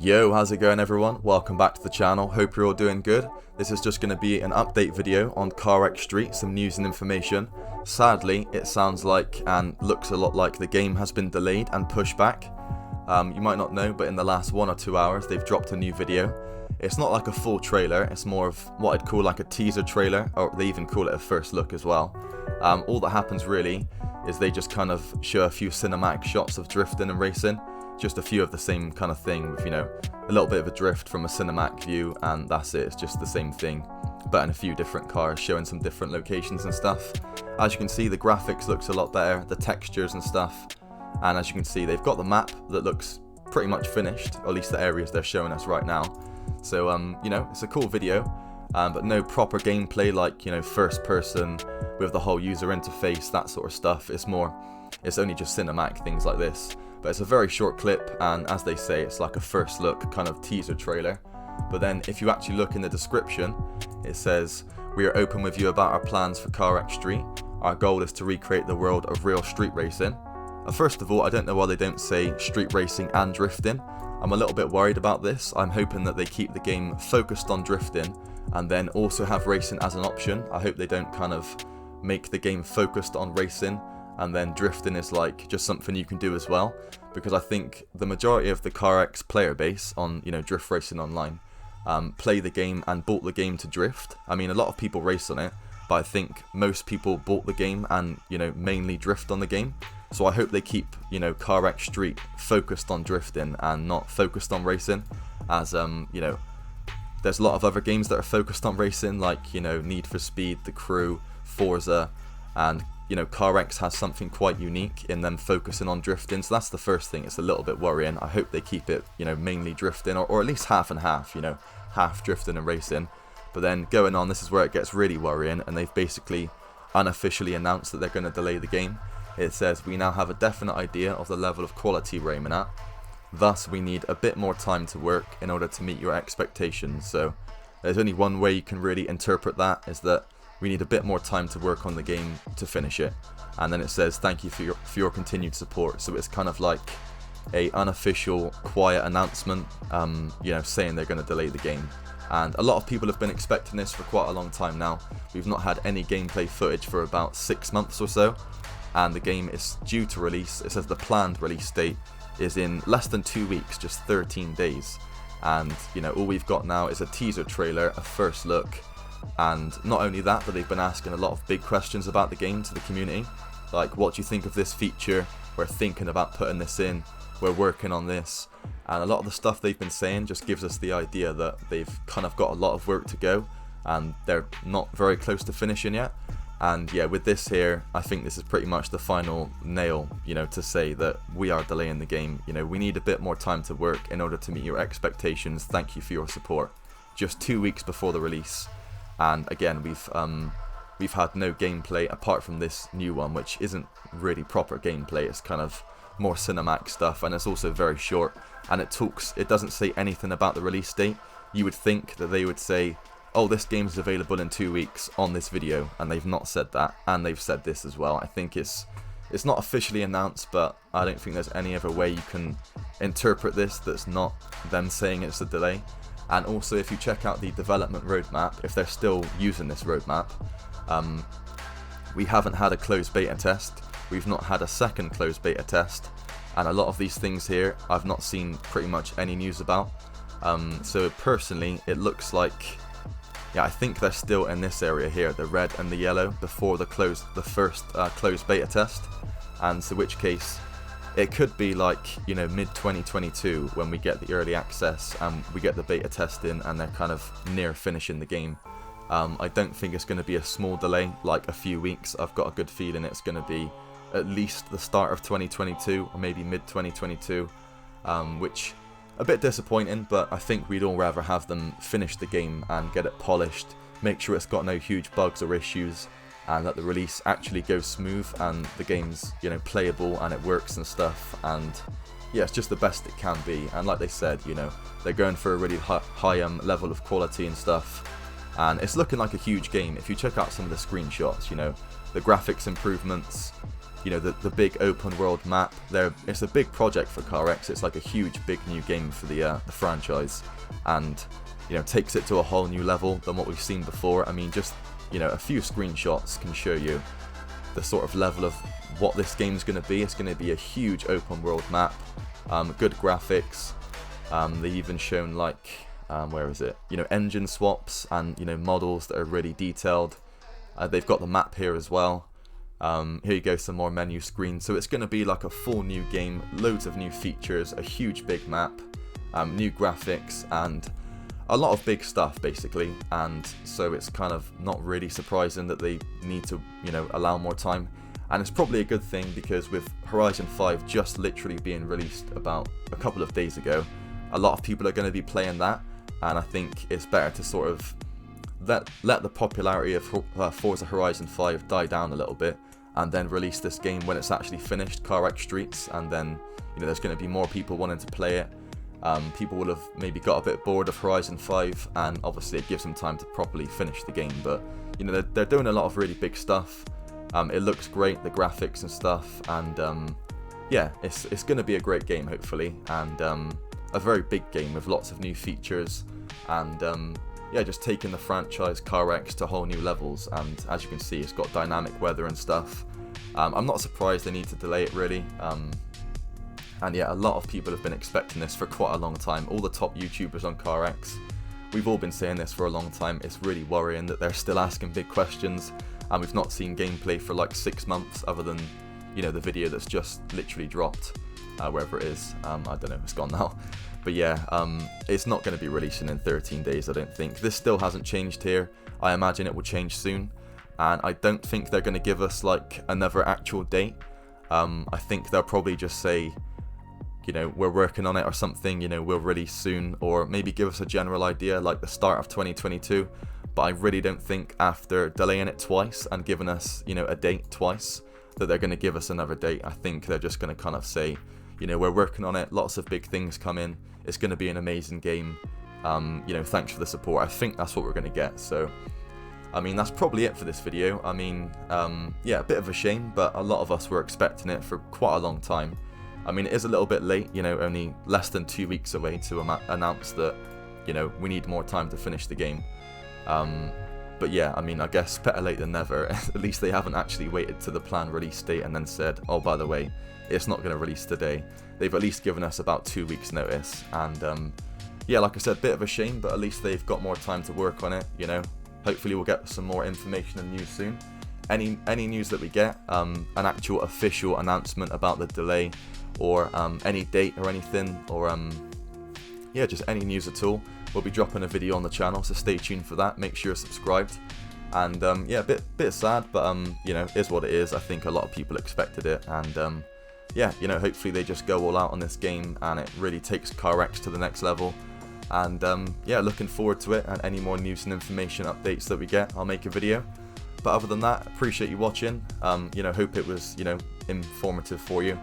Yo, how's it going everyone? Welcome back to the channel, hope you're all doing good. This is just going to be an update video on CarX Streets, some news and information. Sadly, it sounds like and looks a lot like the game has been delayed and pushed back. You might not know, but in the last 1 or 2 hours they've dropped a new video. It's not like a full trailer, it's more of what I'd call like a teaser trailer, or they even call it a first look as well. All that happens really is they just kind of show a few cinematic shots of drifting and racing. Just a few of the same kind of thing with, a little bit of a drift from a cinematic view, and that's it. It's just the same thing, but in a few different cars, showing some different locations and stuff. As you can see, the graphics looks a lot better, the textures and stuff, and as you can see, they've got the map that looks pretty much finished, or at least the areas they're showing us right now. So, it's a cool video, but no proper gameplay like, first person with the whole user interface, that sort of stuff. It's only just cinematic things like this. But it's a very short clip, and as they say, it's like a first look kind of teaser trailer. But then if you actually look in the description, it says, "We are open with you about our plans for CarX Street. Our goal is to recreate the world of real street racing." First of all, I don't know why they don't say street racing and drifting. I'm a little bit worried about this. I'm hoping that they keep the game focused on drifting and then also have racing as an option. I hope they don't kind of make the game focused on racing and then drifting is like just something you can do as well, because I think the majority of the CarX player base on Drift Racing Online play the game and bought the game to drift. I mean, a lot of people race on it, but I think most people bought the game and mainly drift on the game. So I hope they keep CarX Street focused on drifting and not focused on racing, as there's a lot of other games that are focused on racing, like Need for Speed, The Crew, Forza, and CarX has something quite unique in them focusing on drifting. So that's the first thing. It's a little bit worrying. I hope they keep it, mainly drifting, or at least half and half, half drifting and racing. But then going on, this is where it gets really worrying, and they've basically unofficially announced that they're going to delay the game. It says, "We now have a definite idea of the level of quality we're aiming at. Thus, we need a bit more time to work in order to meet your expectations." So there's only one way you can really interpret that, is that we need a bit more time to work on the game to finish it. And then it says, "Thank you for your continued support." So it's kind of like a unofficial, quiet announcement, saying they're going to delay the game. And a lot of people have been expecting this for quite a long time now. We've not had any gameplay footage for about 6 months or so, and the game is due to release. It says the planned release date is in less than 2 weeks, just 13 days. And all we've got now is a teaser trailer, a first look. And not only that, but they've been asking a lot of big questions about the game to the community, like, what do you think of this feature? We're thinking about putting this in, we're working on this. And a lot of the stuff they've been saying just gives us the idea that they've kind of got a lot of work to go and they're not very close to finishing yet. And yeah, with this here, I think this is pretty much the final nail, to say that we are delaying the game. We need a bit more time to work in order to meet your expectations. Thank you for your support. Just 2 weeks before the release. And again, we've had no gameplay apart from this new one, which isn't really proper gameplay. It's kind of more cinematic stuff, and it's also very short. And it doesn't say anything about the release date. You would think that they would say, "Oh, this game is available in 2 weeks" on this video, and they've not said that. And they've said this as well. I think it's not officially announced, but I don't think there's any other way you can interpret this that's not them saying it's a delay. And also, if you check out the development roadmap, if they're still using this roadmap, we haven't had a closed beta test. We've not had a second closed beta test. And a lot of these things here, I've not seen pretty much any news about. So personally, it looks like, I think they're still in this area here, the red and the yellow, before the first closed beta test. And so which case, it could be like, mid 2022 when we get the early access and we get the beta testing and they're kind of near finishing the game. I don't think it's going to be a small delay, like a few weeks. I've got a good feeling it's going to be at least the start of 2022 or maybe mid 2022, which a bit disappointing, but I think we'd all rather have them finish the game and get it polished, make sure it's got no huge bugs or issues, and that the release actually goes smooth and the game's playable and it works and stuff. And yeah, it's just the best it can be. And like they said, they're going for a really high level of quality and stuff, and it's looking like a huge game. If you check out some of the screenshots, the graphics improvements, you know, the big open world map. It's a big project for CarX. It's like a huge, big new game for the franchise, and you know, takes it to a whole new level than what we've seen before. I mean, just, you know, a few screenshots can show you the sort of level of what this game's going to be. It's going to be a huge open world map, good graphics. They've even shown like, where is it? You know, engine swaps and, you know, models that are really detailed. They've got the map here as well. Here you go, some more menu screens. So it's going to be like a full new game, loads of new features, a huge big map, new graphics, and a lot of big stuff basically. And so it's kind of not really surprising that they need to, you know, allow more time. And it's probably a good thing, because with Horizon 5 just literally being released about a couple of days ago, a lot of people are going to be playing that, and I think it's better to sort of let the popularity of Forza Horizon 5 die down a little bit, and then release this game when it's actually finished, CarX Streets, and then, you know, there's going to be more people wanting to play it. People will have maybe got a bit bored of Horizon 5, and obviously it gives them time to properly finish the game. But, you know, they're doing a lot of really big stuff. It looks great, the graphics and stuff, and yeah, it's going to be a great game, hopefully, and a very big game with lots of new features, and yeah, just taking the franchise CarX to whole new levels. And as you can see, it's got dynamic weather and stuff. I'm not surprised they need to delay it, really. And yeah, a lot of people have been expecting this for quite a long time. All the top YouTubers on CarX, we've all been saying this for a long time. It's really worrying that they're still asking big questions, and we've not seen gameplay for like 6 months, other than, you know, the video that's just literally dropped, wherever it is. I don't know, it's gone now. But yeah, it's not going to be releasing in 13 days, I don't think. This still hasn't changed here. I imagine it will change soon, and I don't think they're going to give us like another actual date. I think they'll probably just say, you know, we're working on it or something, you know, we'll release soon, or maybe give us a general idea like the start of 2022. But I really don't think, after delaying it twice and giving us, you know, a date twice, that they're going to give us another date. I think they're just going to kind of say, you know, we're working on it, lots of big things come in, it's going to be an amazing game, you know, thanks for the support. I think that's what we're going to get. So, I mean, that's probably it for this video. I mean, yeah, a bit of a shame, but a lot of us were expecting it for quite a long time. I mean, it is a little bit late, you know, only less than 2 weeks away to announce that, you know, we need more time to finish the game. But yeah, I mean, I guess better late than never. At least they haven't actually waited to the planned release date and then said, oh, by the way, it's not going to release today. They've at least given us about 2 weeks notice, and yeah, like I said, bit of a shame, but at least they've got more time to work on it, you know. Hopefully we'll get some more information and news soon. Any news that we get, an actual official announcement about the delay, or any date or anything, or yeah, just any news at all, we'll be dropping a video on the channel, so stay tuned for that. Make sure you're subscribed. And yeah, bit sad, but you know, is what it is. I think a lot of people expected it, and yeah, you know, hopefully they just go all out on this game and it really takes CarX to the next level. And yeah, looking forward to it, and any more news and information updates that we get, I'll make a video. But other than that, appreciate you watching. You know, hope it was, you know, informative for you,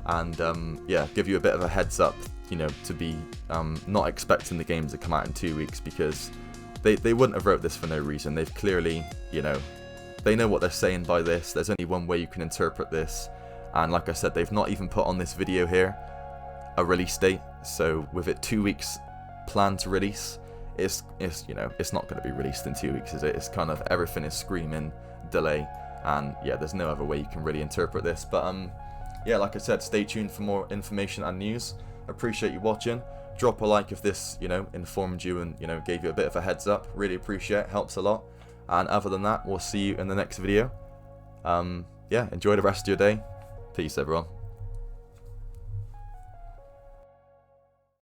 and yeah, give you a bit of a heads up, you know, to be not expecting the game to come out in 2 weeks, because they wouldn't have wrote this for no reason. They've clearly, you know, they know what they're saying by this. There's only one way you can interpret this, and like I said, they've not even put on this video here a release date. So with it 2 weeks planned to release, it's you know, it's not going to be released in 2 weeks, is it? It's kind of, everything is screaming delay, and yeah, there's no other way you can really interpret this. But yeah, like I said, stay tuned for more information and news. Appreciate you watching. Drop a like if this, you know, informed you and, you know, gave you a bit of a heads up. Really appreciate it, helps a lot. And other than that, we'll see you in the next video. Yeah, enjoy the rest of your day. Peace, everyone.